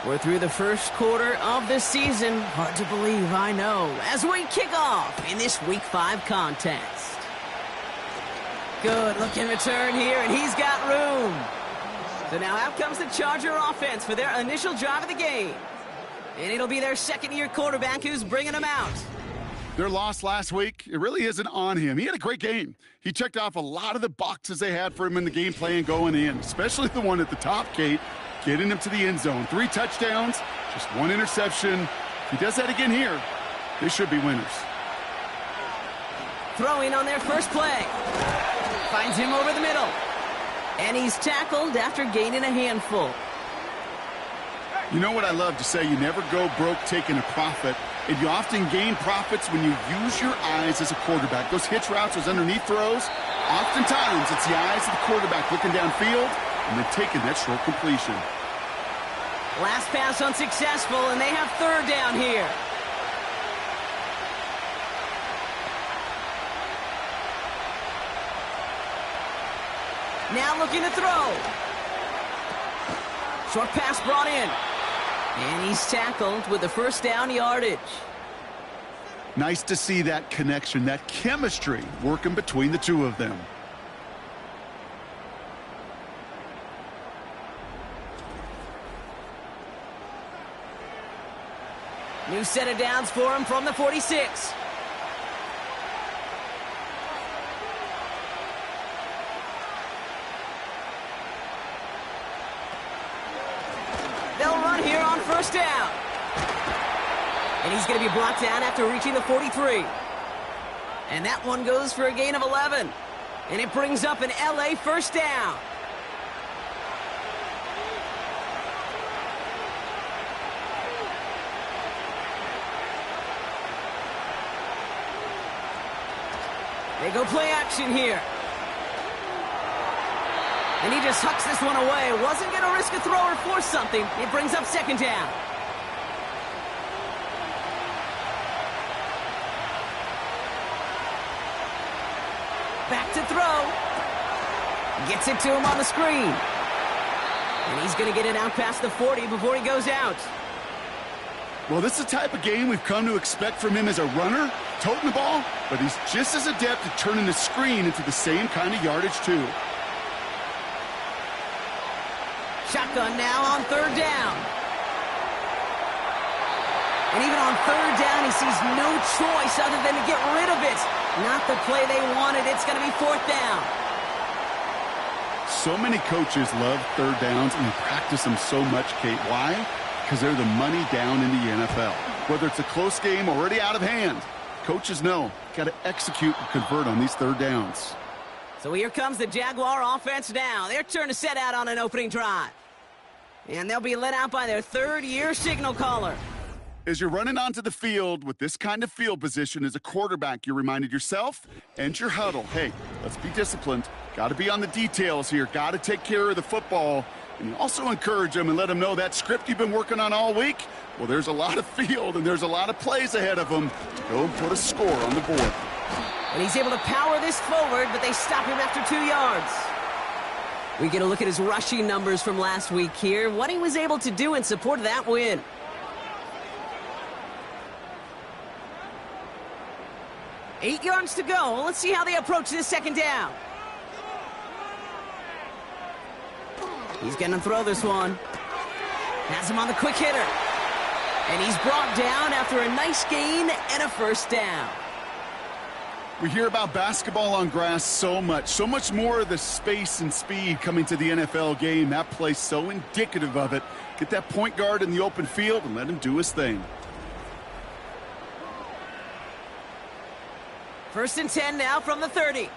We're through the first quarter of the season. Hard to believe, I know, as we kick off in this Week 5 contest. Good looking return here, and he's got room. So now out comes the Charger offense for their initial drive of the game. And it'll be their second-year quarterback who's bringing them out. Their loss last week, it really isn't on him. He had a great game. He checked off a lot of the boxes they had for him in the game plan going in, especially the one at the top, Kate, getting him to the end zone. 3 touchdowns, just 1 interception. If he does that again here, they should be winners. Throwing on their first play. Finds him over the middle. And he's tackled after gaining a handful. You know what I love to say? You never go broke taking a profit, and you often gain profits when you use your eyes as a quarterback. Those hitch routes, those underneath throws, oftentimes it's the eyes of the quarterback looking downfield and then taking that short completion. Last pass unsuccessful, and they have third down here. Now looking to throw. Short pass brought in. And he's tackled with the first down yardage. Nice to see that connection, that chemistry working between the two of them. New set of downs for him from the 46. They'll run here on first down. And he's going to be blocked down after reaching the 43. And that one goes for a gain of 11. And it brings up an LA first down. They go play action here. And he just hucks this one away. Wasn't going to risk a throw or force something. It brings up second down. Back to throw. Gets it to him on the screen. And he's going to get it out past the 40 before he goes out. Well, this is the type of game we've come to expect from him as a runner, toting the ball, but he's just as adept at turning the screen into the same kind of yardage, too. Shotgun now on third down. And even on third down, he sees no choice other than to get rid of it. Not the play they wanted. It's going to be fourth down. So many coaches love third downs, and they practice them so much, Kate. Why? Because they're the money down in the NFL. Whether it's a close game already out of hand, coaches know got to execute and convert on these third downs. So here comes the Jaguar offense now. Their turn to set out on an opening drive. And they'll be led out by their third-year signal caller. As you're running onto the field with this kind of field position as a quarterback, you're reminded yourself and your huddle, hey, let's be disciplined. Got to be on the details here. Got to take care of the football. And you also encourage them and let them know that script you've been working on all week, well, there's a lot of field and there's a lot of plays ahead of them to go and put a score on the board. And he's able to power this forward, but they stop him after 2 yards. We get a look at his rushing numbers from last week here, what he was able to do in support of that win. Eight yards to go. Let's see how they approach this second down. He's going to throw this one. Has him on the quick hitter. And he's brought down after a nice gain and a first down. We hear about basketball on grass so much more of the space and speed coming to the NFL game. That play's so indicative of it. Get that point guard in the open field and let him do his thing. First and 10 now from the 30.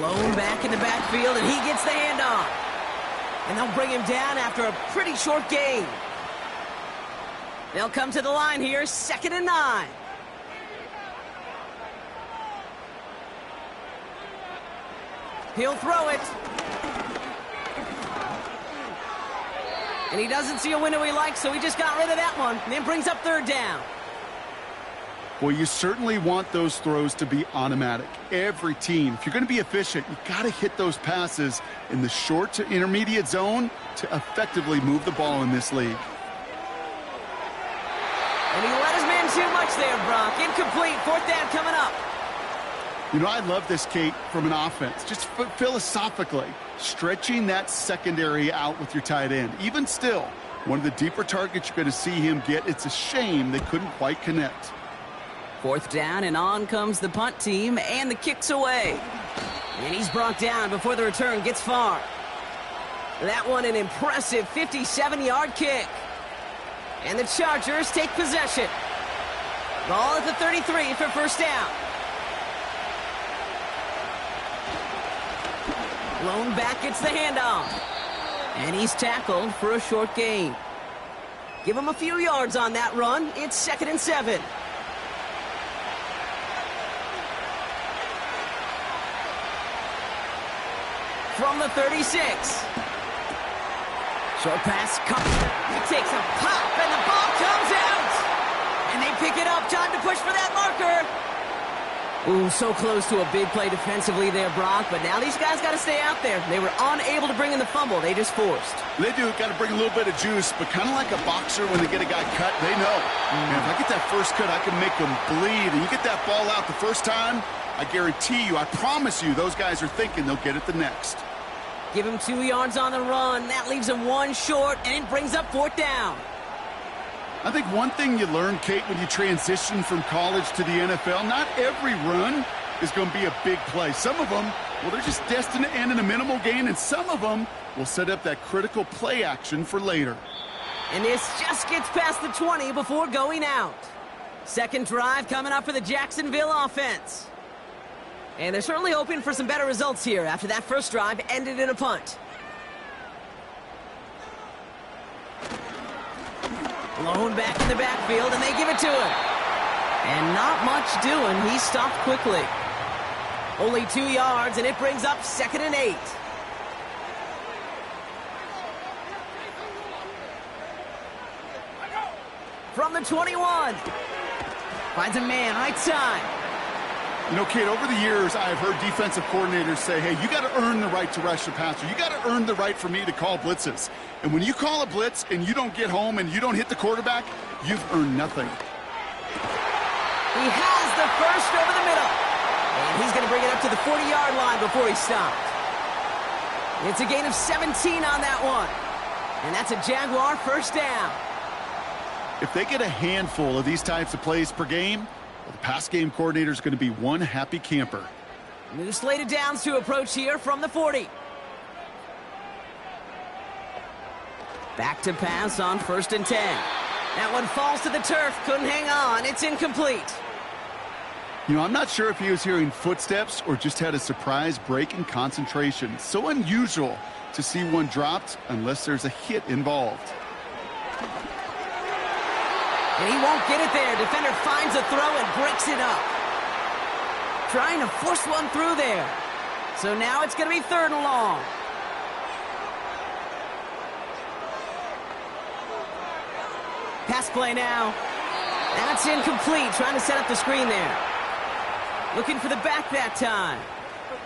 Lone back in the backfield, and he gets the handoff. And they'll bring him down after a pretty short gain. They'll come to the line here, 2nd and 9. He'll throw it. And he doesn't see a window he likes, so he just got rid of that one. And then brings up third down. Well, you certainly want those throws to be automatic. Every team, if you're going to be efficient, you got to hit those passes in the short to intermediate zone to effectively move the ball in this league. And he let his man too much there, Brock. Incomplete. Fourth down coming up. You know, I love this, Kate, from an offense. Just philosophically, stretching that secondary out with your tight end. Even still, one of the deeper targets you're going to see him get. It's a shame they couldn't quite connect. Fourth down, and on comes the punt team, and the kick's away. And he's brought down before the return gets far. That one an impressive 57-yard kick. And the Chargers take possession. Ball at the 33 for first down. Lone back gets the handoff. And he's tackled for a short gain. Give him a few yards on that run. It's 2nd and 7. From the 36. Short pass, he takes a pop, and the ball comes out! And they pick it up, time to push for that marker! Ooh, so close to a big play defensively there, Brock, but now these guys got to stay out there. They were unable to bring in the fumble, they just forced. They do, got to bring a little bit of juice, but kind of like a boxer when they get a guy cut, they know. Man, if I get that first cut, I can make them bleed, and you get that ball out the first time, I guarantee you, I promise you, those guys are thinking they'll get it the next. Give him 2 yards on the run. That leaves him 1 short, and it brings up 4th down. I think one thing you learn, Kate, when you transition from college to the NFL, not every run is going to be a big play. Some of them, well, they're just destined to end in a minimal gain, and some of them will set up that critical play action for later. And this just gets past the 20 before going out. Second drive coming up for the Jacksonville offense. And they're certainly hoping for some better results here after that first drive ended in a punt. Lone back in the backfield, and they give it to him. And not much doing. He stopped quickly. Only 2 yards, and it brings up 2nd and 8. From the 21. Finds a man, right side. You know, Kate, over the years, I've heard defensive coordinators say, hey, you got to earn the right to rush the passer. You got to earn the right for me to call blitzes. And when you call a blitz and you don't get home and you don't hit the quarterback, you've earned nothing. He has the first over the middle. And he's going to bring it up to the 40-yard line before he stopped. It's a gain of 17 on that one. And that's a Jaguar first down. If they get a handful of these types of plays per game, the pass game coordinator is going to be one happy camper. New slated downs to approach here from the 40. Back to pass on 1st and 10. That one falls to the turf. Couldn't hang on. It's incomplete. You know, I'm not sure if he was hearing footsteps or just had a surprise break in concentration. So unusual to see one dropped unless there's a hit involved. And he won't get it there. Defender finds a throw and breaks it up. Trying to force one through there. So now it's going to be 3rd and long. Pass play now. That's incomplete. Trying to set up the screen there. Looking for the back that time.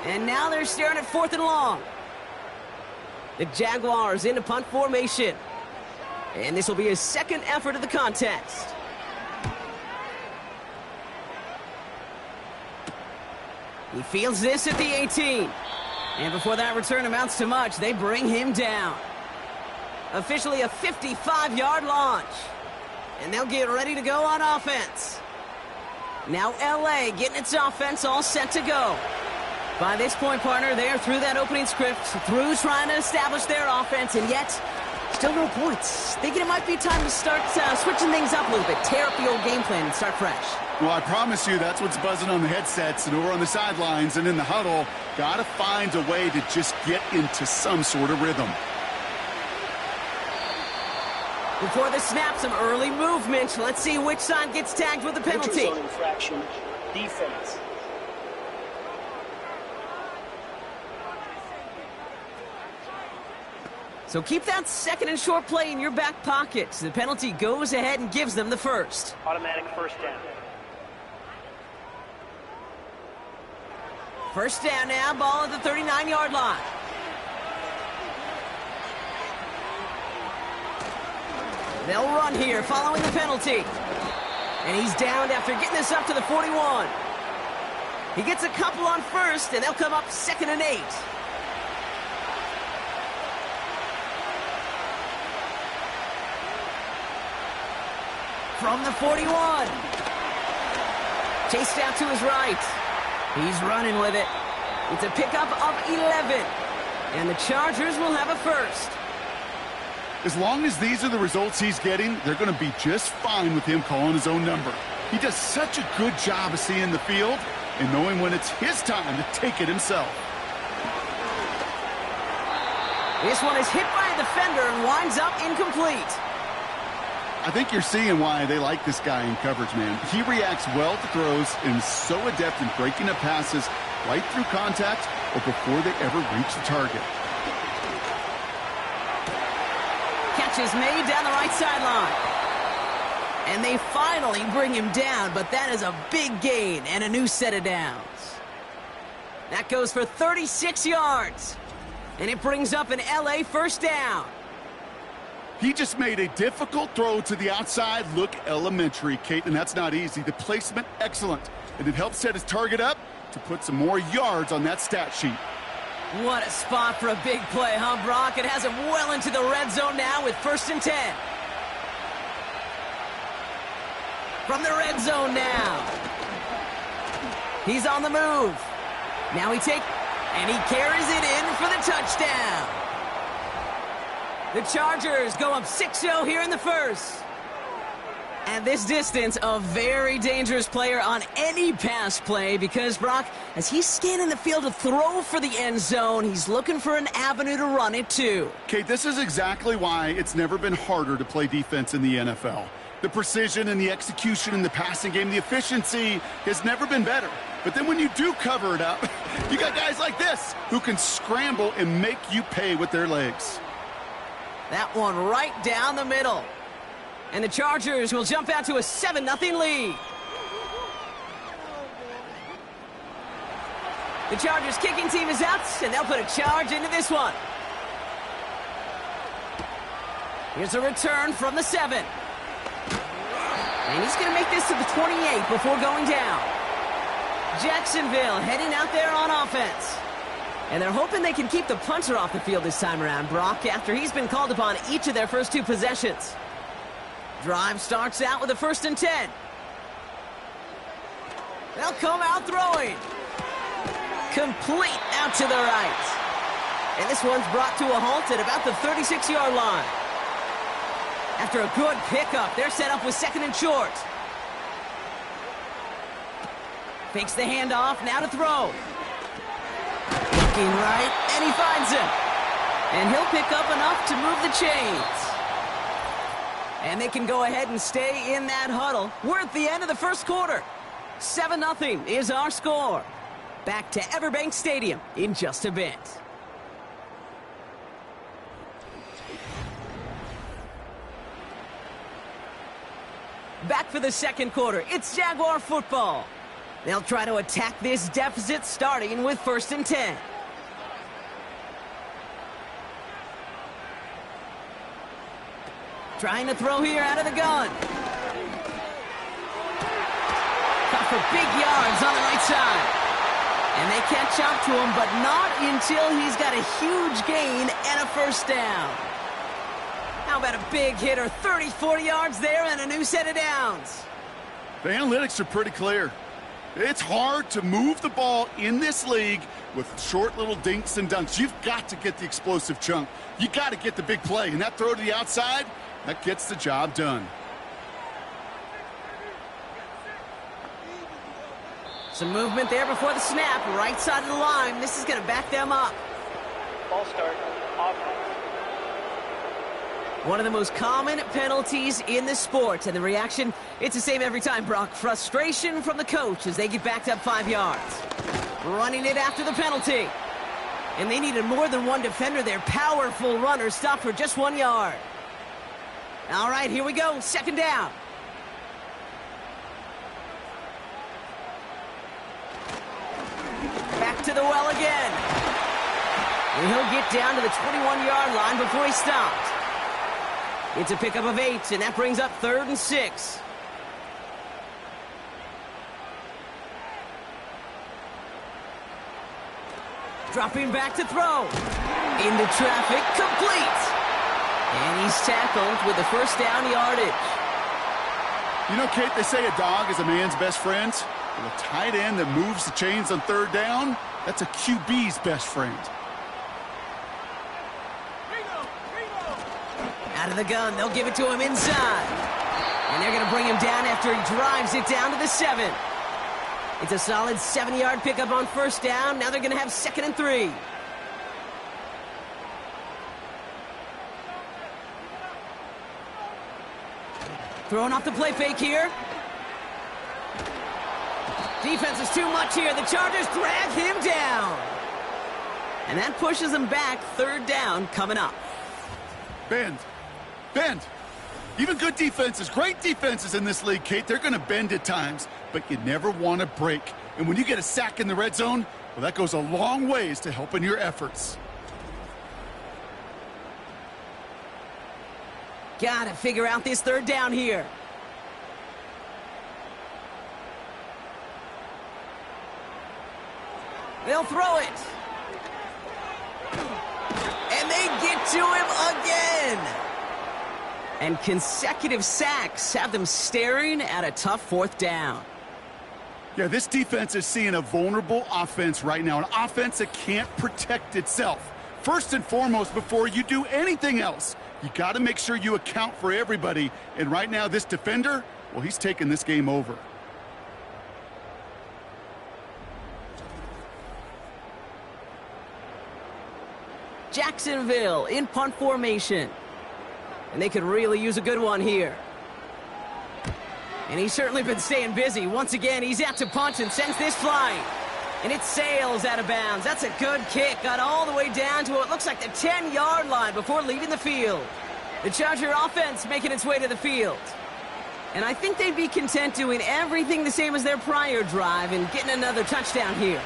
And now they're staring at 4th and long. The Jaguars into punt formation. And this will be his second effort of the contest. He fields this at the 18. And before that return amounts to much, they bring him down. Officially a 55-yard launch. And they'll get ready to go on offense. Now LA getting its offense all set to go. By this point, partner, they are through that opening script, through trying to establish their offense, and yet still no points. Thinking it might be time to start switching things up a little bit, tear up the old game plan and start fresh. Well, I promise you that's what's buzzing on the headsets and over on the sidelines and in the huddle. Got to find a way to just get into some sort of rhythm. Before the snap, some early movement. Let's see which side gets tagged with the penalty. Neutral zone infraction, defense. So keep that 2nd and short play in your back pocket. The penalty goes ahead and gives them the first. Automatic first down. First down now, ball at the 39-yard line. They'll run here following the penalty. And he's downed after getting this up to the 41. He gets a couple on first, and they'll come up 2nd and 8. From the 41. Chased out to his right. He's running with it. It's a pickup of 11. And the Chargers will have a first. As long as these are the results he's getting, they're going to be just fine with him calling his own number. He does such a good job of seeing the field and knowing when it's his time to take it himself. This one is hit by a defender and winds up incomplete. I think you're seeing why they like this guy in coverage, man. He reacts well to throws and is so adept in breaking up passes right through contact or before they ever reach the target. Catch is made down the right sideline. And they finally bring him down, but that is a big gain and a new set of downs. That goes for 36 yards. And it brings up an LA first down. He just made a difficult throw to the outside look elementary, Kate, and that's not easy. The placement, excellent. And it helps set his target up to put some more yards on that stat sheet. What a spot for a big play, huh, Brock? It has him well into the red zone now with 1st and 10. From the red zone now. He's on the move. Now and he carries it in for the touchdown. The Chargers go up 6-0 here in the first. At this distance, a very dangerous player on any pass play because, Brock, as he's scanning the field to throw for the end zone, he's looking for an avenue to run it to. Kate, this is exactly why it's never been harder to play defense in the NFL. The precision and the execution in the passing game, the efficiency has never been better. But then when you do cover it up, you got guys like this who can scramble and make you pay with their legs. That one right down the middle. And the Chargers will jump out to a 7-0 lead. The Chargers kicking team is out, and they'll put a charge into this one. Here's a return from the 7. And he's going to make this to the 28 before going down. Jacksonville heading out there on offense. And they're hoping they can keep the punter off the field this time around, Brock, after he's been called upon each of their first 2 possessions. Drive starts out with a 1st and 10. They'll come out throwing. Complete out to the right. And this one's brought to a halt at about the 36-yard line. After a good pickup, they're set up with 2nd and short. Fakes the handoff, now to throw. Looking right, and he finds him. And he'll pick up enough to move the chains. And they can go ahead and stay in that huddle. We're at the end of the first quarter. 7-0 is our score. Back to Everbank Stadium in just a bit. Back for the second quarter. It's Jaguar football. They'll try to attack this deficit starting with 1st and 10. Trying to throw here out of the gun. Caught for big yards on the right side. And they catch up to him, but not until he's got a huge gain and a first down. How about a big hitter, 30, 40 yards there and a new set of downs. The analytics are pretty clear. It's hard to move the ball in this league with short little dinks and dunks. You've got to get the explosive chunk. You got to get the big play. And that throw to the outside, that gets the job done. Some movement there before the snap. Right side of the line. This is going to back them up. Ball start, offense. One of the most common penalties in the sport. And the reaction, it's the same every time, Brock. Frustration from the coach as they get backed up 5 yards. Running it after the penalty. And they needed more than one defender there. Powerful runner stopped for just 1 yard. All right, here we go. 2nd down. back to the well again. And he'll get down to the 21-yard line before he stopped. It's a pickup of 8, and that brings up 3rd and 6. Dropping back to throw. Into traffic, complete. And he's tackled with the first down yardage. You know, Kate, they say a dog is a man's best friend. Well, a tight end that moves the chains on 3rd down, that's a QB's best friend. Out of the gun, they'll give it to him inside. And they're going to bring him down after he drives it down to the 7. It's a solid 7-yard pickup on 1st down. Now they're going to have 2nd and 3. Throwing off the play fake here. Defense is too much here. The Chargers drag him down. And that pushes them back. 3rd down coming up. Bend. Bend. Even good defenses, great defenses in this league, Kate, they're going to bend at times, but you never want to break. And when you get a sack in the red zone, well, that goes a long ways to helping your efforts. Got to figure out this 3rd down here. They'll throw it. And they get to him again. And consecutive sacks have them staring at a tough 4th down. Yeah, this defense is seeing a vulnerable offense right now, an offense that can't protect itself. First and foremost, before you do anything else, you got to make sure you account for everybody. And right now, this defender, well, he's taking this game over. Jacksonville in punt formation. And they could really use a good one here. And he's certainly been staying busy. Once again, he's out to punt and sends this flying. And it sails out of bounds. That's a good kick. Got all the way down to what looks like the 10-yard line before leaving the field. The Charger offense making its way to the field. And I think they'd be content doing everything the same as their prior drive and getting another touchdown here.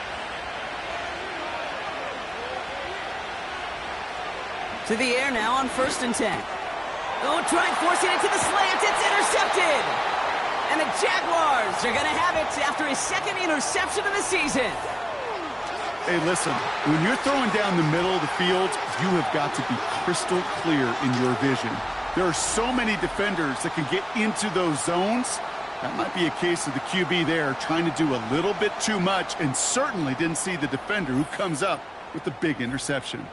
To the air now on 1st and 10. Oh, trying forcing it to the slant. It's intercepted. And the Jaguars are going to have it after his 2nd interception of the season. Hey, listen, when you're throwing down the middle of the field, you have got to be crystal clear in your vision. There are so many defenders that can get into those zones. That might be a case of the QB there trying to do a little bit too much and certainly didn't see the defender who comes up with the big interception.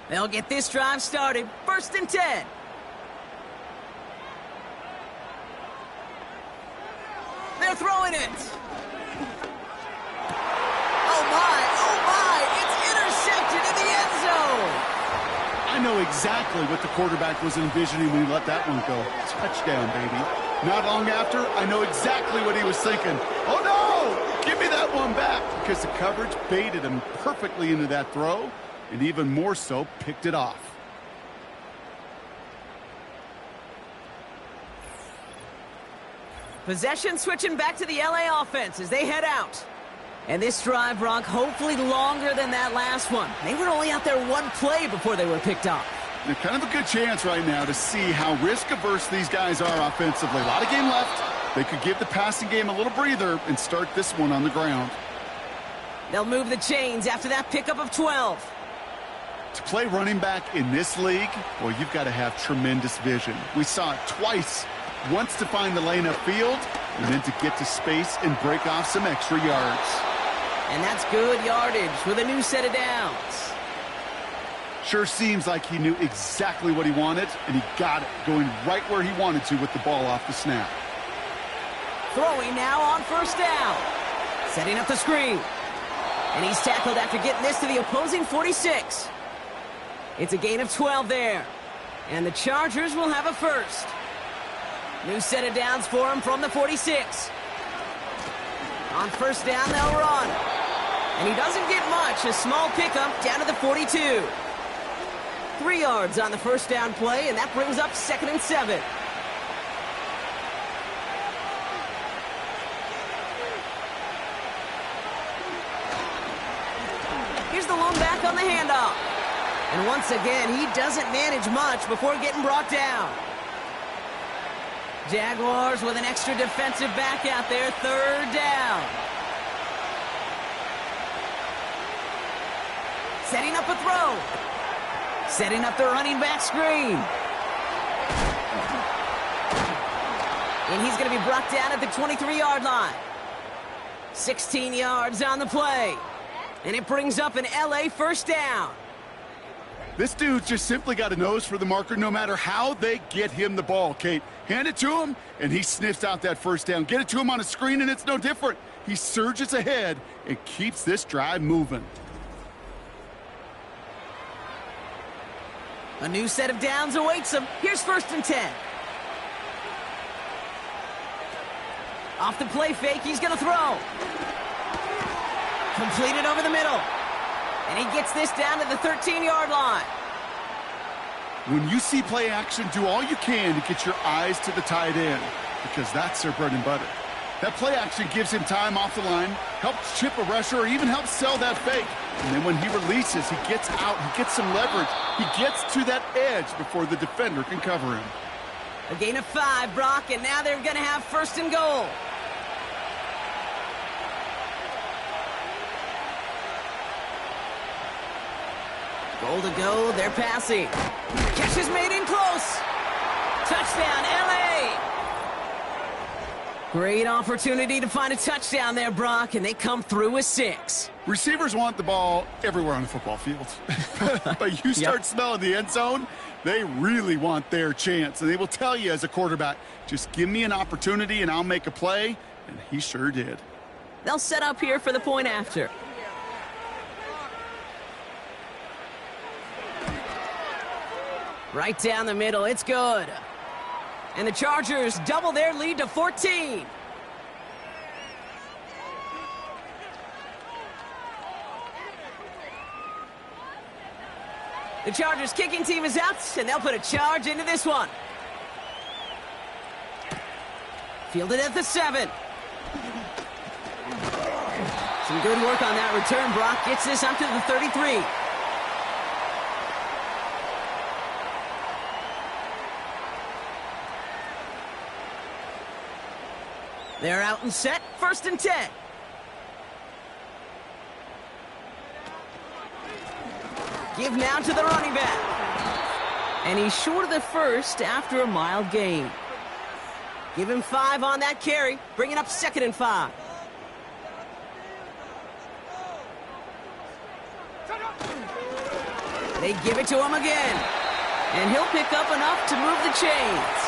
They'll get this drive started. 1st and 10. They're throwing it. Oh, my. It's intercepted in the end zone. I know exactly what the quarterback was envisioning when he let that one go. Touchdown, baby. Not long after, I know exactly what he was thinking. Oh, no! Give me that one back. Because the coverage baited him perfectly into that throw. And even more so, picked it off. Possession switching back to the LA offense as they head out. And this drive, Brock, hopefully longer than that last one. They were only out there 1 play before they were picked off. And kind of a good chance right now to see how risk-averse these guys are offensively. A lot of game left. They could give the passing game a little breather and start this one on the ground. They'll move the chains after that pickup of 12. To play running back in this league, well, you've got to have tremendous vision. We saw it twice. Once to find the lane upfield, and then to get to space and break off some extra yards. And that's good yardage with a new set of downs. Sure seems like he knew exactly what he wanted, and he got it, going right where he wanted to with the ball off the snap. Throwing now on 1st down. Setting up the screen. And he's tackled after getting this to the opposing 46. It's a gain of 12 there. And the Chargers will have a 1st. New set of downs for him from the 46. On 1st down, they'll run. And he doesn't get much. A small pickup down to the 42. 3 yards on the first down play, and that brings up 2nd and 7. Here's the lone back on the handoff. And once again, he doesn't manage much before getting brought down. Jaguars with an extra defensive back out there, 3rd down. Setting up a throw. Setting up the running back screen. And he's going to be brought down at the 23-yard line. 16 yards on the play. And it brings up an LA first down. This dude's just simply got a nose for the marker no matter how they get him the ball, Kate. Hand it to him, and he sniffs out that first down. Get it to him on a screen, and it's no different. He surges ahead and keeps this drive moving. A new set of downs awaits him. Here's 1st and 10. Off the play fake, he's going to throw. Completed over the middle. And he gets this down to the 13-yard line. When you see play action, do all you can to get your eyes to the tight end, because that's their bread and butter. That play action gives him time off the line, helps chip a rusher, or even helps sell that fake. And then when he releases, he gets out, he gets some leverage. He gets to that edge before the defender can cover him. A gain of 5, Brock, and now they're going to have 1st and goal. Goal to go, they're passing. Catch is made in close. Touchdown, LA! Great opportunity to find a touchdown there, Brock, and they come through with 6. Receivers want the ball everywhere on the football field. But you start smelling the end zone, they really want their chance. And they will tell you as a quarterback, just give me an opportunity and I'll make a play. And he sure did. They'll set up here for the point after. Right down the middle, it's good. And the Chargers double their lead to 14. The Chargers kicking team is out, and they'll put a charge into this one. Fielded at the 7. Some good work on that return. Brock gets this up to the 33. They're out and set. 1st and 10. Give now to the running back. And he's short of the first after a mild gain. Give him 5 on that carry. Bring it up 2nd and 5. They give it to him again. And he'll pick up enough to move the chains.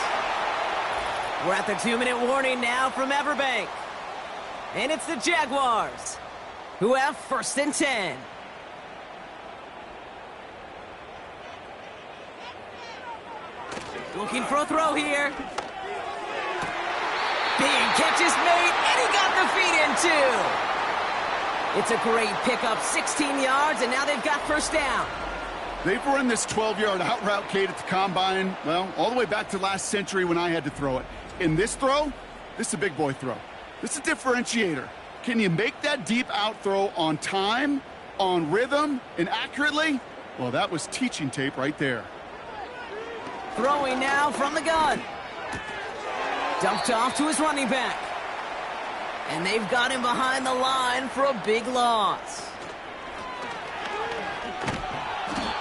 We're at the 2-minute warning now from Everbank. And it's the Jaguars who have 1st and 10. Looking for a throw here. Big catch is made, and he got the feet in too. It's a great pickup, 16 yards, and now they've got 1st down. They've run this 12-yard out route, Kate, at the combine, well, all the way back to last century when I had to throw it. In this throw, this is a big boy throw. This is a differentiator. Can you make that deep out throw on time, on rhythm, and accurately? Well, that was teaching tape right there. Throwing now from the gun. Dumped off to his running back. And they've got him behind the line for a big loss.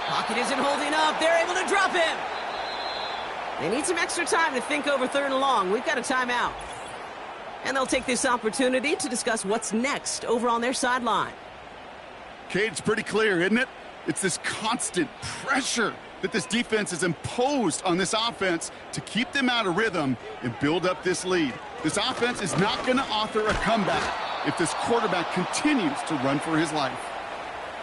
Pocket isn't holding up. They're able to drop him. They need some extra time to think over 3rd and long. We've got a timeout. And they'll take this opportunity to discuss what's next over on their sideline. Kate, it's pretty clear, isn't it? It's this constant pressure that this defense has imposed on this offense to keep them out of rhythm and build up this lead. This offense is not going to author a comeback if this quarterback continues to run for his life.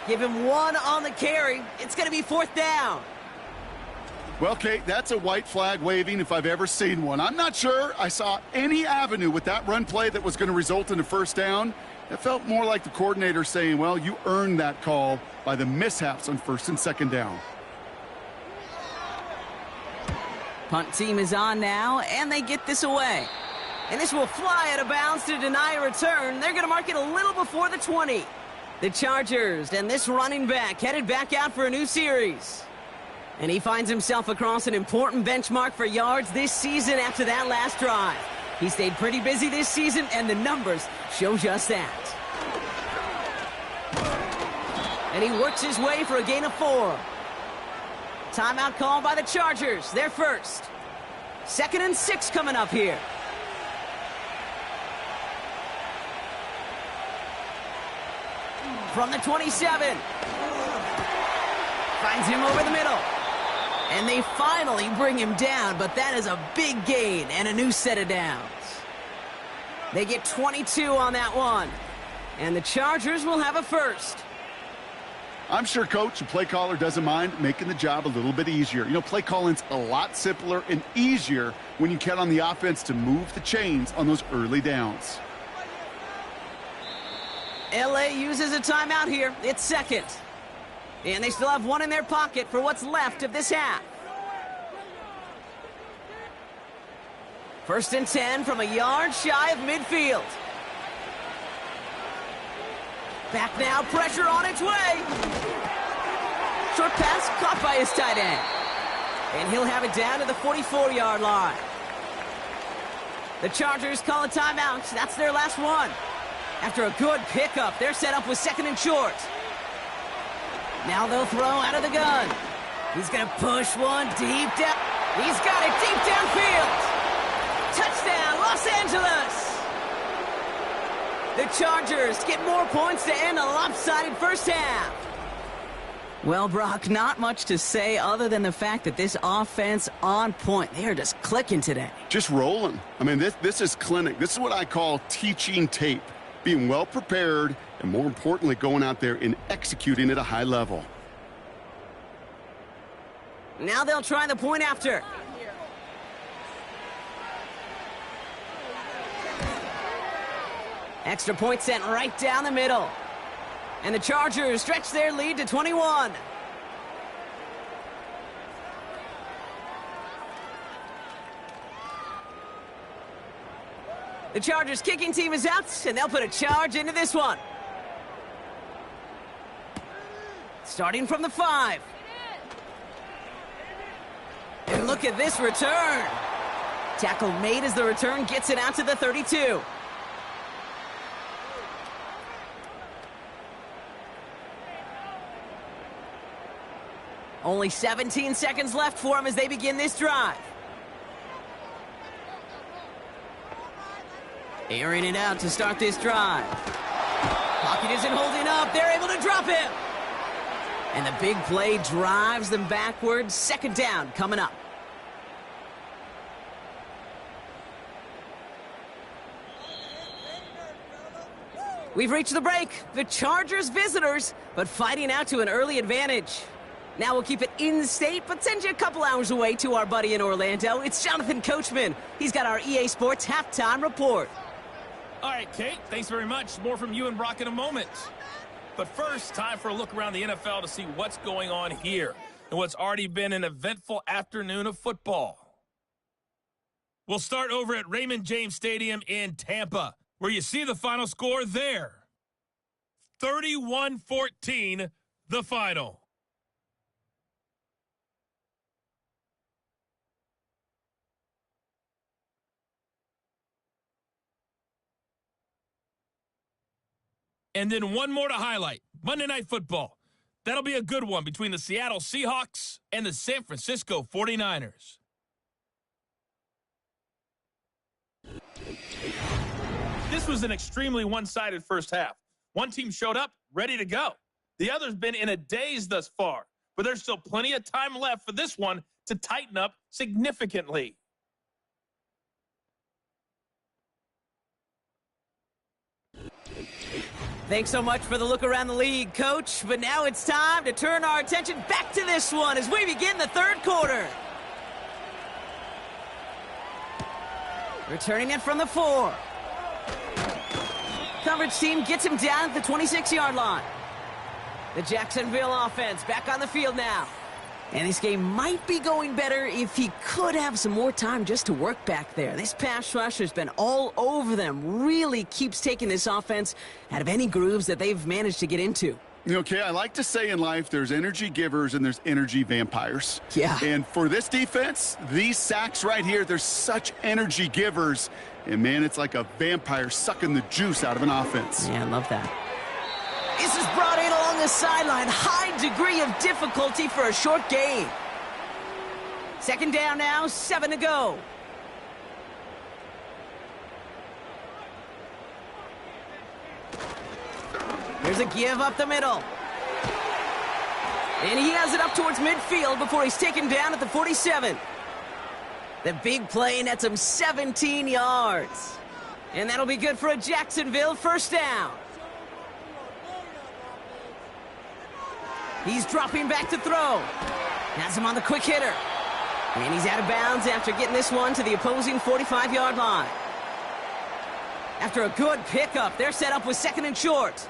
Give him 1 on the carry. It's going to be 4th down. Well, Kate, that's a white flag waving if I've ever seen one. I'm not sure I saw any avenue with that run play that was going to result in a 1st down. It felt more like the coordinator saying, well, you earned that call by the mishaps on 1st and 2nd down. Punt team is on now, and they get this away. And this will fly out of bounds to deny a return. They're going to mark it a little before the 20. The Chargers and this running back headed back out for a new series. And he finds himself across an important benchmark for yards this season after that last drive. He stayed pretty busy this season, and the numbers show just that. And he works his way for a gain of 4. Timeout called by the Chargers. They're first. 2nd and 6 coming up here. From the 27. Finds him over the middle. And they finally bring him down, but that is a big gain and a new set of downs. They get 22 on that one. And the Chargers will have a first. I'm sure Coach, the play caller, doesn't mind making the job a little bit easier. You know, play calling's a lot simpler and easier when you count on the offense to move the chains on those early downs. LA uses a timeout here. It's second. And they still have one in their pocket for what's left of this half. 1st and 10 from a yard shy of midfield. Back now, pressure on its way. Short pass caught by his tight end. And he'll have it down to the 44-yard line. The Chargers call a timeout. That's their last one. After a good pickup, they're set up with 2nd and short. Now they'll throw out of the gun. He's going to push one deep down. He's got it deep downfield. Touchdown, Los Angeles. The Chargers get more points to end a lopsided first half. Well, Brock, not much to say other than the fact that this offense on point. They are just clicking today. Just rolling. I mean, this is clinic. This is what I call teaching tape. Being well prepared, and more importantly, going out there and executing at a high level. Now they'll try the point after. Extra point sent right down the middle. And the Chargers stretch their lead to 21. The Chargers kicking team is out, and they'll put a charge into this one. Starting from the 5. And look at this return. Tackle made as the return gets it out to the 32. Only 17 seconds left for him as they begin this drive. Airing it out to start this drive. Pocket isn't holding up. They're able to drop him. And the big play drives them backwards. 2nd down coming up. We've reached the break. The Chargers visitors, but fighting out to an early advantage. Now we'll keep it in-state, but send you a couple hours away to our buddy in Orlando. It's Jonathan Coachman. He's got our EA Sports halftime report. All right, Kate, thanks very much. More from you and Brock in a moment. But first, time for a look around the NFL to see what's going on here and what's already been an eventful afternoon of football. We'll start over at Raymond James Stadium in Tampa, where you see the final score there. 31-14, the final. And then one more to highlight, Monday Night Football. That'll be a good one between the Seattle Seahawks and the San Francisco 49ers. This was an extremely one-sided first half. One team showed up, ready to go. The other's been in a daze thus far, but there's still plenty of time left for this one to tighten up significantly. Thanks so much for the look around the league, Coach. But now it's time to turn our attention back to this one as we begin the third quarter. Returning it from the 4. Coverage team gets him down at the 26-yard line. The Jacksonville offense back on the field now. And this game might be going better if he could have some more time just to work back there. This pass rush has been all over them. Really keeps taking this offense out of any grooves that they've managed to get into. Okay, I like to say in life there's energy givers and there's energy vampires. Yeah. And for this defense, these sacks right here, they're such energy givers. And, man, it's like a vampire sucking the juice out of an offense. Yeah, I love that. This is brought in along the sideline. High degree of difficulty for a short gain. Second down now, 7 to go. There's a give up the middle. And he has it up towards midfield before he's taken down at the 47. The big play nets him 17 yards. And that'll be good for a Jacksonville first down. He's dropping back to throw. Has him on the quick hitter. And he's out of bounds after getting this one to the opposing 45-yard line. After a good pickup, they're set up with second and short.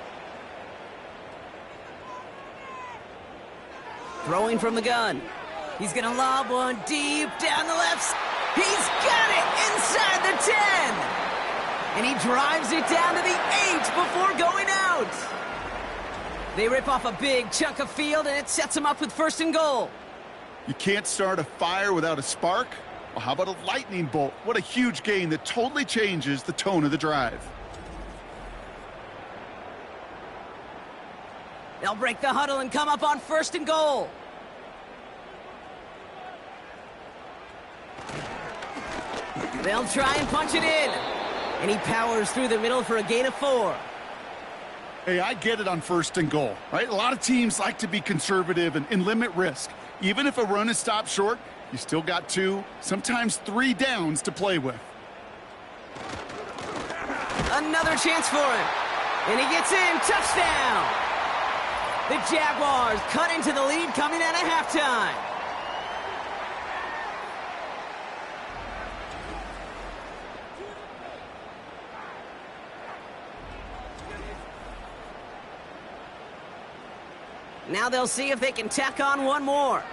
Throwing from the gun. He's going to lob one deep down the left. He's got it inside the 10. And he drives it down to the 8 before going out. They rip off a big chunk of field, and it sets them up with first and goal. You can't start a fire without a spark? Well, how about a lightning bolt? What a huge gain that totally changes the tone of the drive. They'll break the huddle and come up on first and goal. They'll try and punch it in. And he powers through the middle for a gain of 4. Hey, I get it on first and goal, right? A lot of teams like to be conservative and limit risk. Even if a run is stopped short, you still got 2, sometimes 3 downs to play with. Another chance for him. And he gets in. Touchdown. The Jaguars cut into the lead coming out of halftime. Now they'll see if they can tack on one more.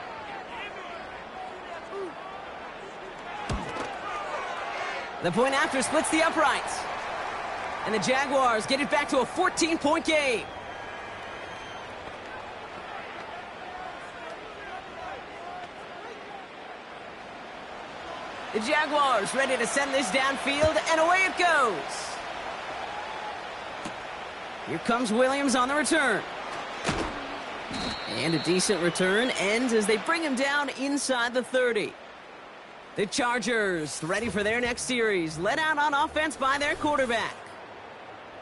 The point after splits the uprights. And the Jaguars get it back to a 14-point game. The Jaguars ready to send this downfield, and away it goes. Here comes Williams on the return. And a decent return ends as they bring him down inside the 30. The Chargers ready for their next series, led out on offense by their quarterback.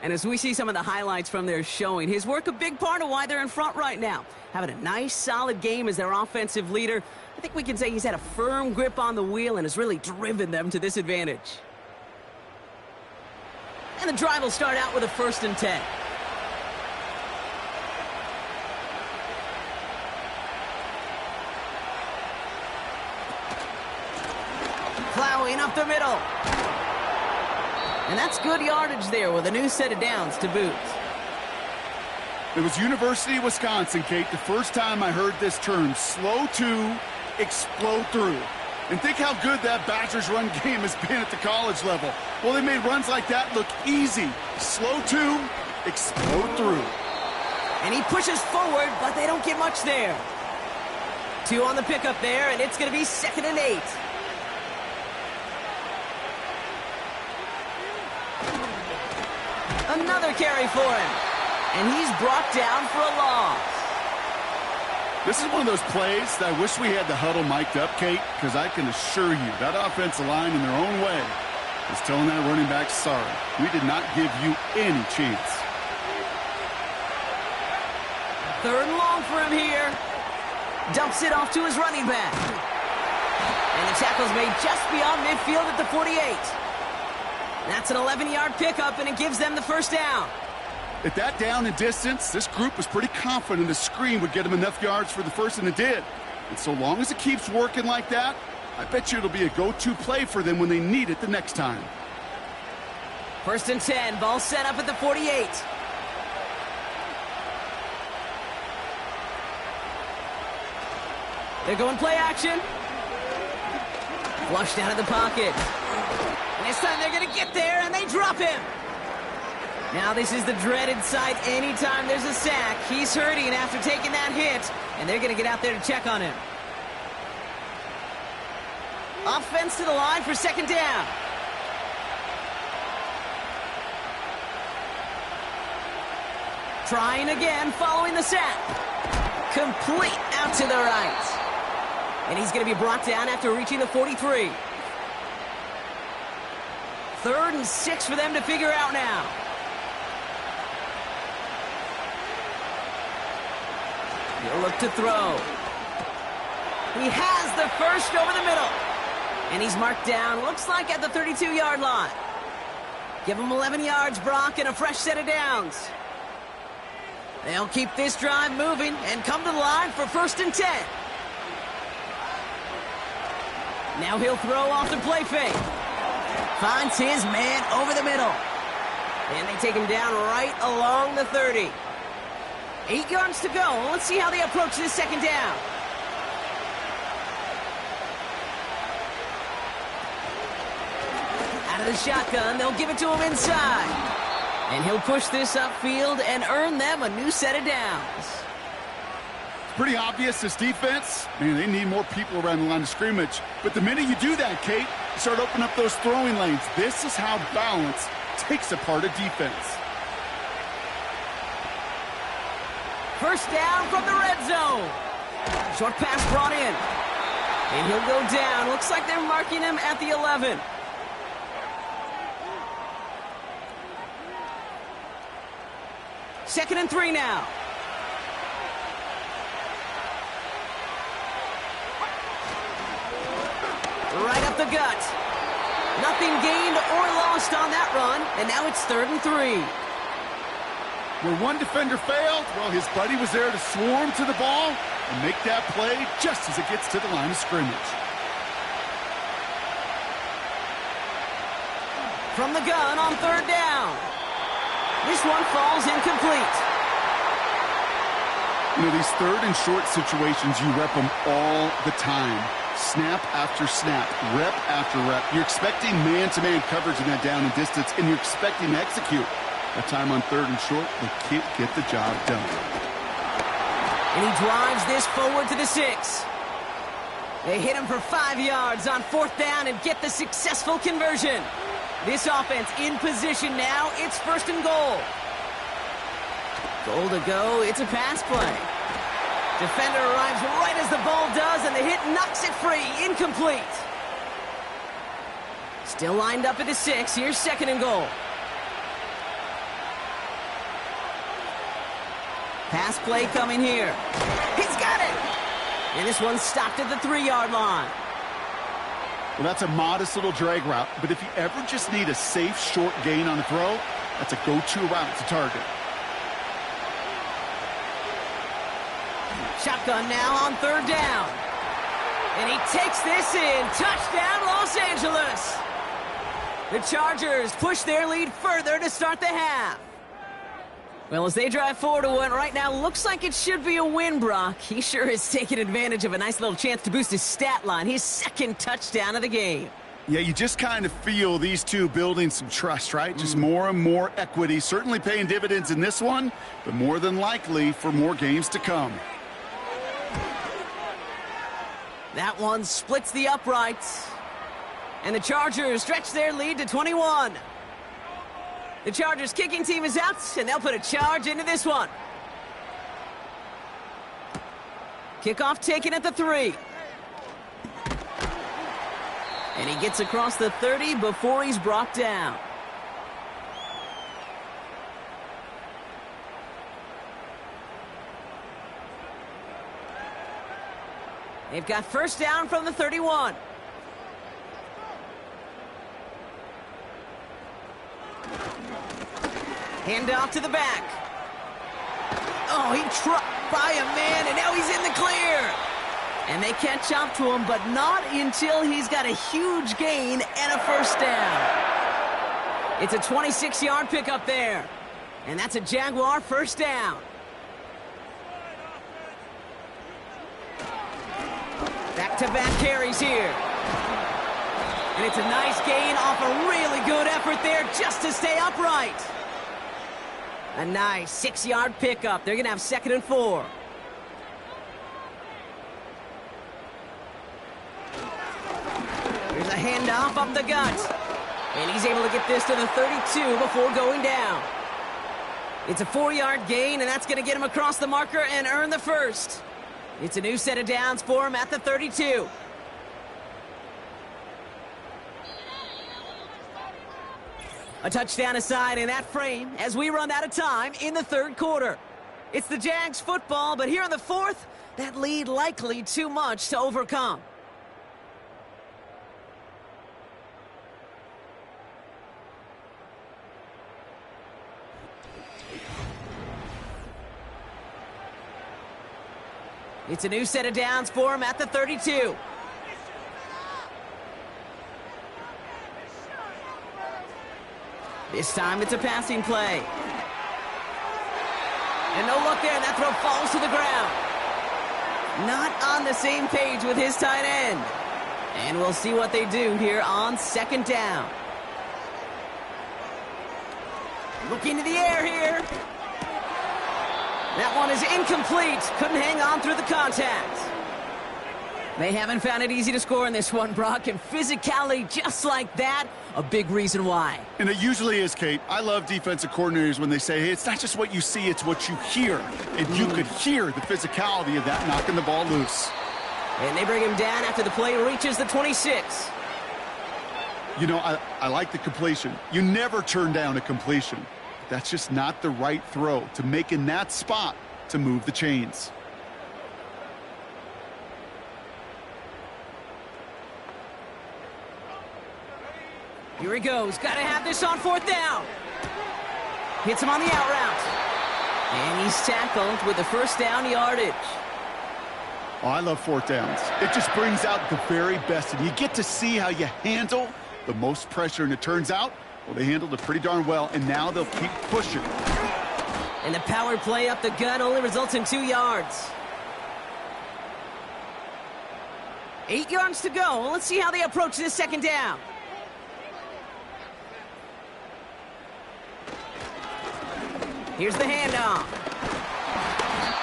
And as we see some of the highlights from their showing, his work a big part of why they're in front right now. Having a nice, solid game as their offensive leader. I think we can say he's had a firm grip on the wheel and has really driven them to this advantage. And the drive will start out with a 1st and 10. Plowing up the middle. And that's good yardage there with a new set of downs to boot. It was University of Wisconsin, Kate, the first time I heard this term, slow to explode through. And think how good that Badgers run game has been at the college level. Well, they made runs like that look easy. Slow to explode through. And he pushes forward, but they don't get much there. 2 on the pickup there, and it's going to be 2nd and 8. Another carry for him. And he's brought down for a loss. This is one of those plays that I wish we had the huddle mic'd up, Kate, because I can assure you that offensive line in their own way is telling that running back, sorry, we did not give you any chance. 3rd and long for him here. Dumps it off to his running back. And the tackle's made just beyond midfield at the 48. That's an 11-yard pickup, and it gives them the first down. At that down and distance, this group was pretty confident a screen would get them enough yards for the first, and it did. And so long as it keeps working like that, I bet you it'll be a go-to play for them when they need it the next time. 1st and 10, ball set up at the 48. They're going play action. Flushed out of the pocket. And this time they're going to get there, and they drop him. Now this is the dreaded sight anytime there's a sack. He's hurting after taking that hit, and they're going to get out there to check on him. Offense to the line for second down. Trying again following the sack. Complete out to the right. And he's going to be brought down after reaching the 43. 3rd and 6 for them to figure out now. He'll look to throw. He has the first over the middle. And he's marked down, looks like at the 32-yard line. Give him 11 yards, Brock, and a fresh set of downs. They'll keep this drive moving and come to the line for 1st and 10. Now he'll throw off the play fake. Finds his man over the middle. And they take him down right along the 30. 8 yards to go. Let's see how they approach this second down. Out of the shotgun, they'll give it to him inside. And he'll push this upfield and earn them a new set of downs. Pretty obvious, this defense, man, they need more people around the line of scrimmage. But the minute you do that, Kate, you start opening up those throwing lanes. This is how balance takes apart a defense. First down from the red zone. Short pass brought in. And he'll go down. Looks like they're marking him at the 11. Second and 3 now. Right up the gut. Nothing gained or lost on that run, and now it's 3rd and 3. Where one defender failed, well, his buddy was there to swarm to the ball and make that play just as it gets to the line of scrimmage. From the gun on 3rd down. This one falls incomplete. You know, these 3rd and short situations, you rep them all the time. Snap after snap, rep after rep. You're expecting man-to-man coverage in that down and distance, and you're expecting to execute. That time on 3rd and short, they can't get the job done. And he drives this forward to the 6. They hit him for 5 yards on 4th down and get the successful conversion. This offense in position now. It's 1st and goal. Goal to go. It's a pass play. Defender arrives right as the ball does, and the hit knocks it free. Incomplete. Still lined up at the 6. Here's 2nd and goal. Pass play coming here. He's got it. And this one's stopped at the 3-yard line. Well, that's a modest little drag route, but if you ever just need a safe, short gain on the throw, that's a go-to route to target. Shotgun now on 3rd down. And he takes this in. Touchdown, Los Angeles. The Chargers push their lead further to start the half. Well, as they drive forward to one right now, looks like it should be a win, Brock. He sure is taking advantage of a nice little chance to boost his stat line. His 2nd touchdown of the game. Yeah, you just kind of feel these two building some trust, right? Just more and more equity. Certainly paying dividends in this one, but more than likely for more games to come. That one splits the uprights. And the Chargers stretch their lead to 21. The Chargers kicking team is out, and they'll put a charge into this one. Kickoff taken at the 3. And he gets across the 30 before he's brought down. They've got first down from the 31. Hand off to the back. Oh, he trucked by a man, and now he's in the clear. And they catch up to him, but not until he's got a huge gain and a first down. It's a 26-yard pickup there. And that's a Jaguar first down. Back-to-back carries here. And it's a nice gain off a really good effort there just to stay upright. A nice 6-yard pickup. They're going to have 2nd and 4. Here's a handoff up the gut. And he's able to get this to the 32 before going down. It's a 4-yard gain, and that's going to get him across the marker and earn the first. It's a new set of downs for him at the 32. A touchdown aside in that frame as we run out of time in the 3rd quarter. It's the Jags football, but here in the 4th, that lead likely too much to overcome. It's a new set of downs for him at the 32. This time it's a passing play. And no look there, and that throw falls to the ground. Not on the same page with his tight end. And we'll see what they do here on 2nd down. Looking to the air here. That one is incomplete. Couldn't hang on through the contact. They haven't found it easy to score in this one, Brock, and physicality just like that, a big reason why. And it usually is, Kate. I love defensive coordinators when they say, hey, it's not just what you see, it's what you hear. And you could hear the physicality of that knocking the ball loose. And they bring him down after the play reaches the 26. You know, I like the completion. You never turn down a completion. That's just not the right throw to make in that spot to move the chains. Here he goes. Got to have this on 4th down. Hits him on the out route. And he's tackled with the 1st down yardage. Oh, I love 4th downs. It just brings out the very best. And you get to see how you handle the most pressure. And it turns out, well, they handled it pretty darn well. And now they'll keep pushing. And the power play up the gut only results in 2 yards. 8 yards to go. Let's see how they approach this 2nd down. Here's the handoff.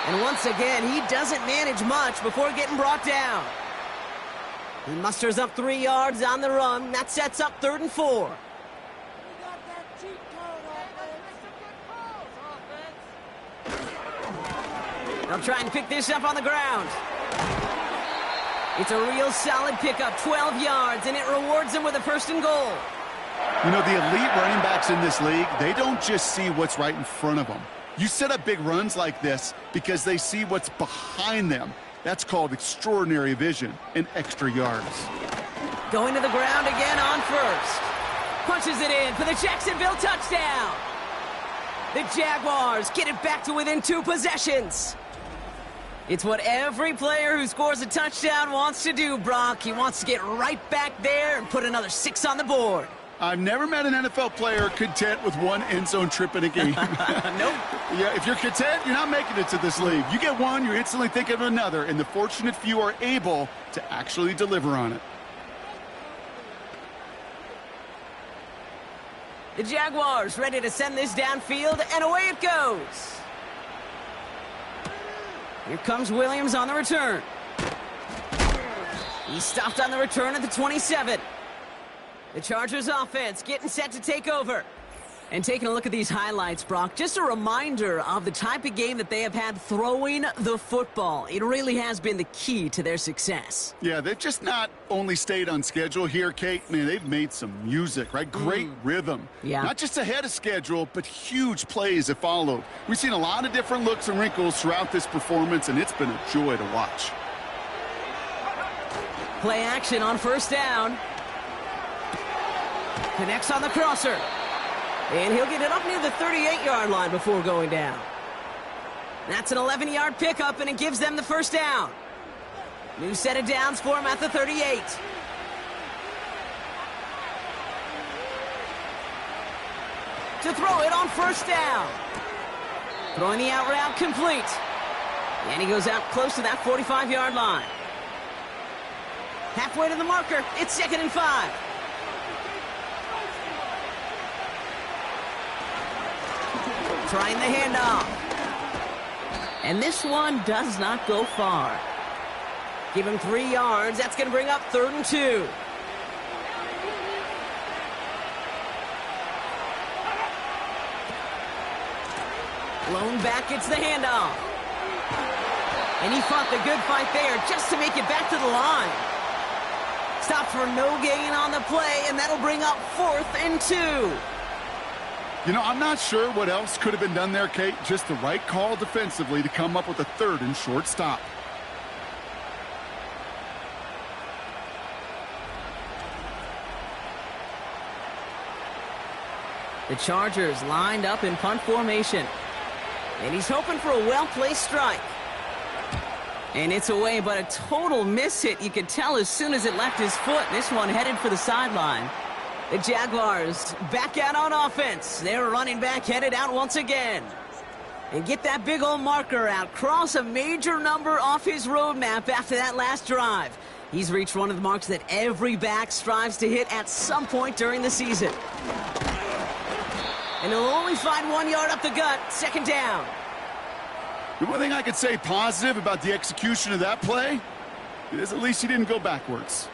And once again, he doesn't manage much before getting brought down. He musters up 3 yards on the run. That sets up 3rd and 4. They'll try and pick this up on the ground. It's a real solid pickup, 12 yards, and it rewards them with a 1st and goal. You know, the elite running backs in this league, they don't just see what's right in front of them. You set up big runs like this because they see what's behind them. That's called extraordinary vision and extra yards. Going to the ground again on 1st. Punches it in for the Jacksonville touchdown. The Jaguars get it back to within 2 possessions. It's what every player who scores a touchdown wants to do, Brock. He wants to get right back there and put another 6 on the board. I've never met an NFL player content with 1 end zone trip in a game. Nope. Yeah, if you're content, you're not making it to this league. You get one, you're instantly thinking of another, and the fortunate few are able to actually deliver on it. The Jaguars ready to send this downfield, and away it goes. Here comes Williams on the return. He's stopped on the return at the 27. The Chargers offense getting set to take over. And taking a look at these highlights, Brock, just a reminder of the type of game that they have had throwing the football. It really has been the key to their success. Yeah, they've just not only stayed on schedule here, Kate. Man, they've made some music, right? Great rhythm. Yeah. Not just ahead of schedule, but huge plays have followed. We've seen a lot of different looks and wrinkles throughout this performance, and it's been a joy to watch. Play action on 1st down. Connects on the crosser. And he'll get it up near the 38-yard line before going down. That's an 11-yard pickup, and it gives them the 1st down. New set of downs for him at the 38. To throw it on 1st down. Throwing the out route complete. And he goes out close to that 45-yard line. Halfway to the marker. It's 2nd and 5. Trying the handoff. And this one does not go far. Give him 3 yards. That's going to bring up 3rd and 2. Blown back gets the handoff. And he fought the good fight there just to make it back to the line. Stop for no gain on the play, and that'll bring up 4th and 2. You know, I'm not sure what else could have been done there, Kate. Just the right call defensively to come up with a 3rd and short stop. The Chargers lined up in punt formation. And he's hoping for a well-placed strike. And it's away, but a total miss hit. You could tell as soon as it left his foot. This one headed for the sideline. The Jaguars back out on offense. Their running back headed out once again. And get that big old marker out. Cross a major number off his roadmap after that last drive. He's reached one of the marks that every back strives to hit at some point during the season. And he'll only find 1 yard up the gut. 2nd down. The one thing I could say positive about the execution of that play is at least he didn't go backwards.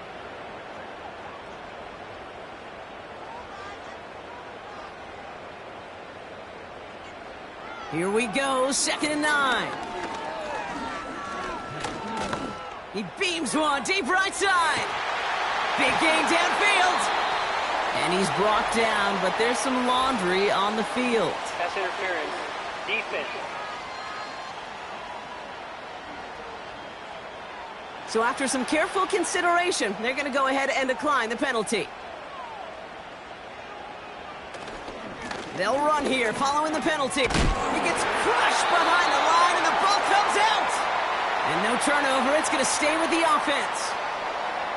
Here we go, 2nd and 9. He beams one deep right side. Big gain downfield. And he's brought down, but there's some laundry on the field. Pass interference. Defense. So after some careful consideration, they're going to go ahead and decline the penalty. They'll run here following the penalty. He gets crushed behind the line, and the ball comes out. And no turnover. It's going to stay with the offense.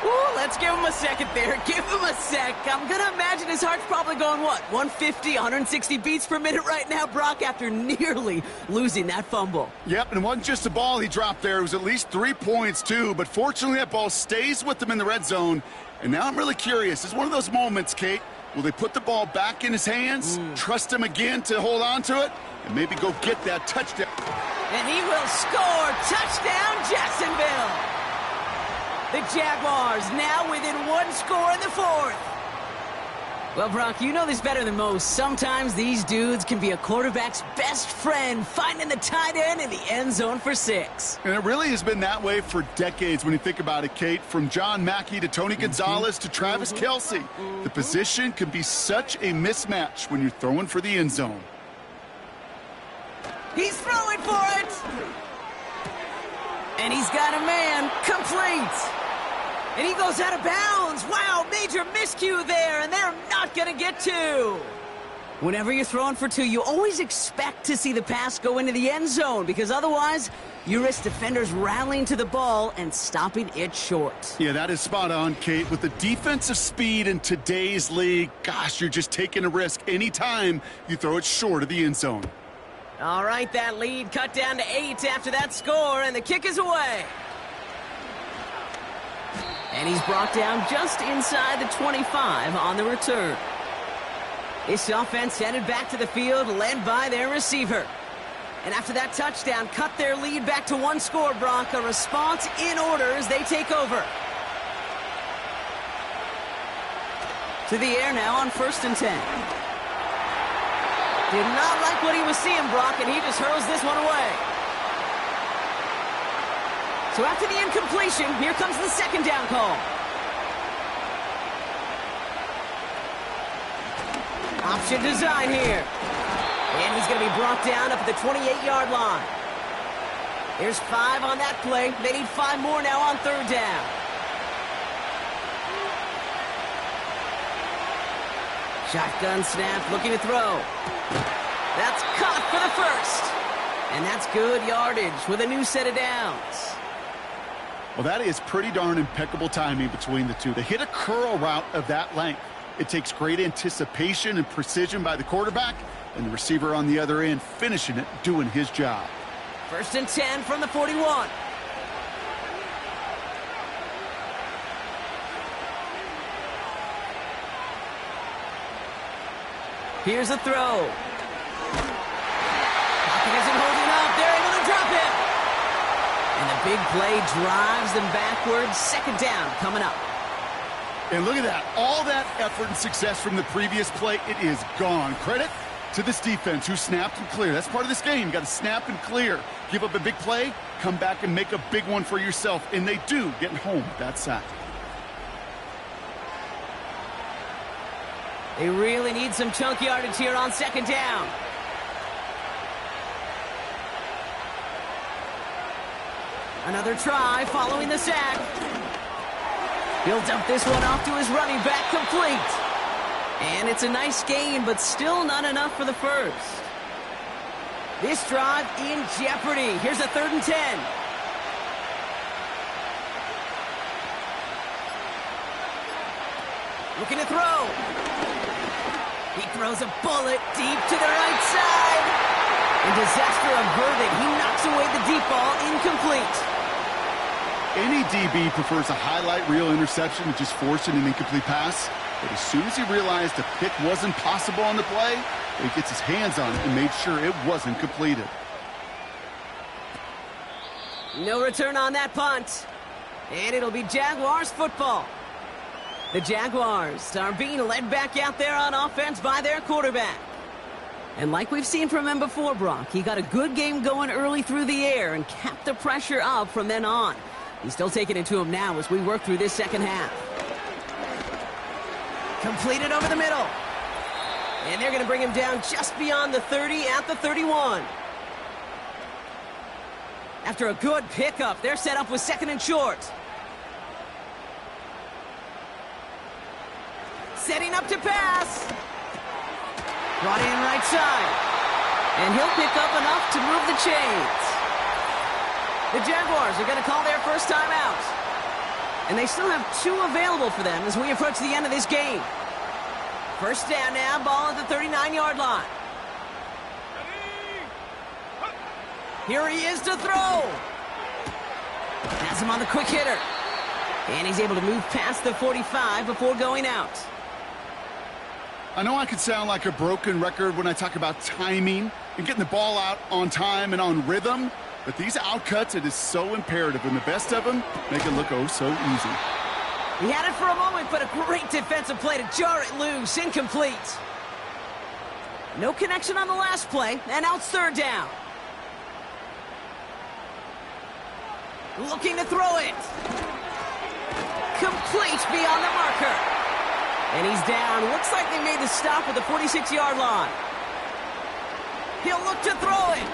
Ooh, let's give him a second there. Give him a sec. I'm going to imagine his heart's probably going, what, 150, 160 beats per minute right now, Brock, after nearly losing that fumble. Yep, and it wasn't just a ball he dropped there. It was at least 3 points, too. But fortunately, that ball stays with him in the red zone. And now I'm really curious. It's one of those moments, Kate. Will they put the ball back in his hands, trust him again to hold on to it, and maybe go get that touchdown? And he will score. Touchdown, Jacksonville. The Jaguars now within 1 score in the 4th. Well, Brock, you know this better than most. Sometimes these dudes can be a quarterback's best friend, finding the tight end in the end zone for 6. And it really has been that way for decades when you think about it, Kate. From John Mackey to Tony Gonzalez to Travis Kelce. The position can be such a mismatch when you're throwing for the end zone. He's throwing for it. And he's got a man. Complete. And he goes out of bounds. Wow, major miscue there, and they're not going to get 2. Whenever you're throwing for 2, you always expect to see the pass go into the end zone, because otherwise you risk defenders rallying to the ball and stopping it short. Yeah, that is spot on, Kate. With the defensive speed in today's league, gosh, you're just taking a risk anytime you throw it short of the end zone. All right, that lead cut down to 8 after that score, and the kick is away. And he's brought down just inside the 25 on the return. This offense headed back to the field, led by their receiver. And after that touchdown, cut their lead back to 1 score, Brock. A response in order as they take over. To the air now on 1st and 10. Did not like what he was seeing, Brock, and he just hurls this one away. So after the incompletion, here comes the 2nd down call. Option design here. And he's going to be brought down up at the 28-yard line. There's 5 on that play. They need 5 more now on 3rd down. Shotgun snap, looking to throw. That's caught for the 1st. And that's good yardage with a new set of downs. Well, that is pretty darn impeccable timing between the two. To hit a curl route of that length, it takes great anticipation and precision by the quarterback, and the receiver on the other end finishing it, doing his job. 1st and 10 from the 41. Here's a throw. Pocket isn't holding up. They're able to drop it. And the big play drives them backwards. Second down coming up. And look at that. All that effort and success from the previous play, it is gone. Credit to this defense who snapped and cleared. That's part of this game. You got to snap and clear. Give up a big play, come back and make a big one for yourself. And they do, getting home with that sack. They really need some chunk yardage here on second down. Another try following the sack. He'll dump this one off to his running back, complete. And it's a nice gain, but still not enough for the first. This drive in jeopardy. Here's a 3rd and 10. Looking to throw. He throws a bullet deep to the right side. And disaster averted. He knocks away the deep ball, incomplete. Any DB prefers a highlight reel interception to just forcing an incomplete pass. But as soon as he realized a pick wasn't possible on the play, he gets his hands on it and made sure it wasn't completed. No return on that punt. And it'll be Jaguars football. The Jaguars are being led back out there on offense by their quarterback. And like we've seen from him before, Brock, he got a good game going early through the air and kept the pressure up from then on. He's still taking it to him now as we work through this second half. Completed over the middle. And they're going to bring him down just beyond the 30 at the 31. After a good pickup, they're set up with 2nd and short. Setting up to pass. Brought in right side. And he'll pick up enough to move the chains. The Jaguars are going to call their first time out. And they still have 2 available for them as we approach the end of this game. First down now, ball at the 39-yard line. Here he is to throw. Has him on the quick hitter. And he's able to move past the 45 before going out. I know I could sound like a broken record when I talk about timing and getting the ball out on time and on rhythm, but these outcuts, it is so imperative, and the best of them make it look oh so easy. He had it for a moment, but a great defensive play to jar it loose, incomplete. No connection on the last play, and now it's 3rd down. Looking to throw it. Complete beyond the marker. And he's down. Looks like they made the stop at the 46-yard line. He'll look to throw it.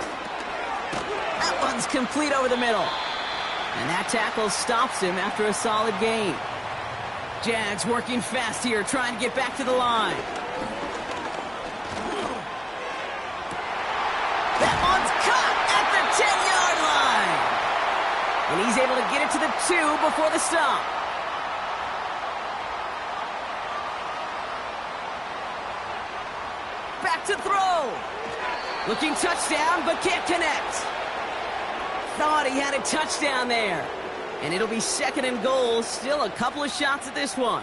That one's complete over the middle. And that tackle stops him after a solid gain. Jags working fast here, trying to get back to the line. That one's caught at the 10-yard line. And he's able to get it to the 2 before the stop. Back to throw. Looking touchdown, but can't connect. Thought he had a touchdown there. And it'll be 2nd and goal. Still a couple of shots at this one.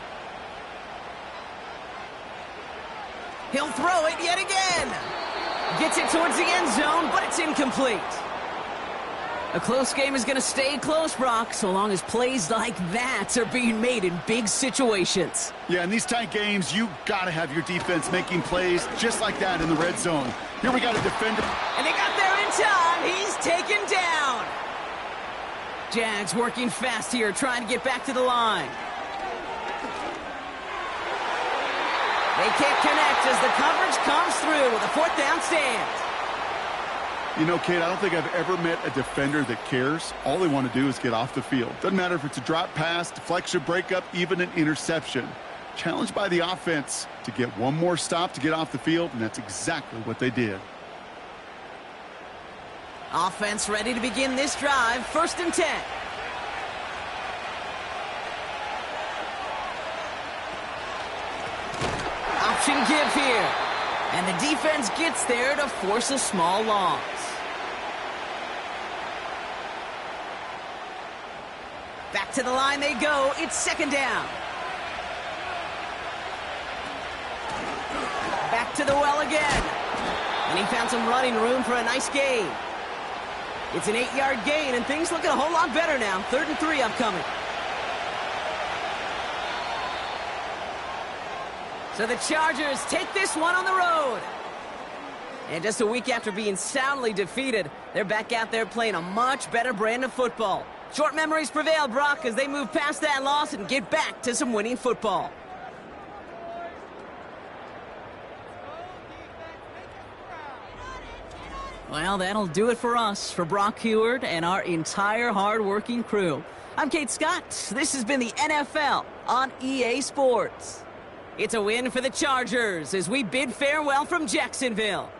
He'll throw it yet again. Gets it towards the end zone, but it's incomplete. A close game is going to stay close, Brock, so long as plays like that are being made in big situations. Yeah, in these tight games, you got to have your defense making plays just like that in the red zone. Here we got a defender. And they got there in time. He's taken down. Jags working fast here, trying to get back to the line. They can't connect as the coverage comes through with a 4th down stand. You know, Kate, I don't think I've ever met a defender that cares. All they want to do is get off the field. Doesn't matter if it's a drop pass, deflection, breakup, even an interception. Challenged by the offense to get one more stop to get off the field, and that's exactly what they did. Offense ready to begin this drive. 1st and 10. Option give here. And the defense gets there to force a small loss. Back to the line they go. It's 2nd down. Back back to the well again. And he found some running room for a nice gain. It's an 8-yard gain, and things looking a whole lot better now. 3rd and 3 upcoming. So the Chargers take this one on the road. And just a week after being soundly defeated, they're back out there playing a much better brand of football. Short memories prevail, Brock, as they move past that loss and get back to some winning football. Well, that'll do it for us, for Brock Heward and our entire hard-working crew. I'm Kate Scott. This has been the NFL on EA Sports. It's a win for the Chargers as we bid farewell from Jacksonville.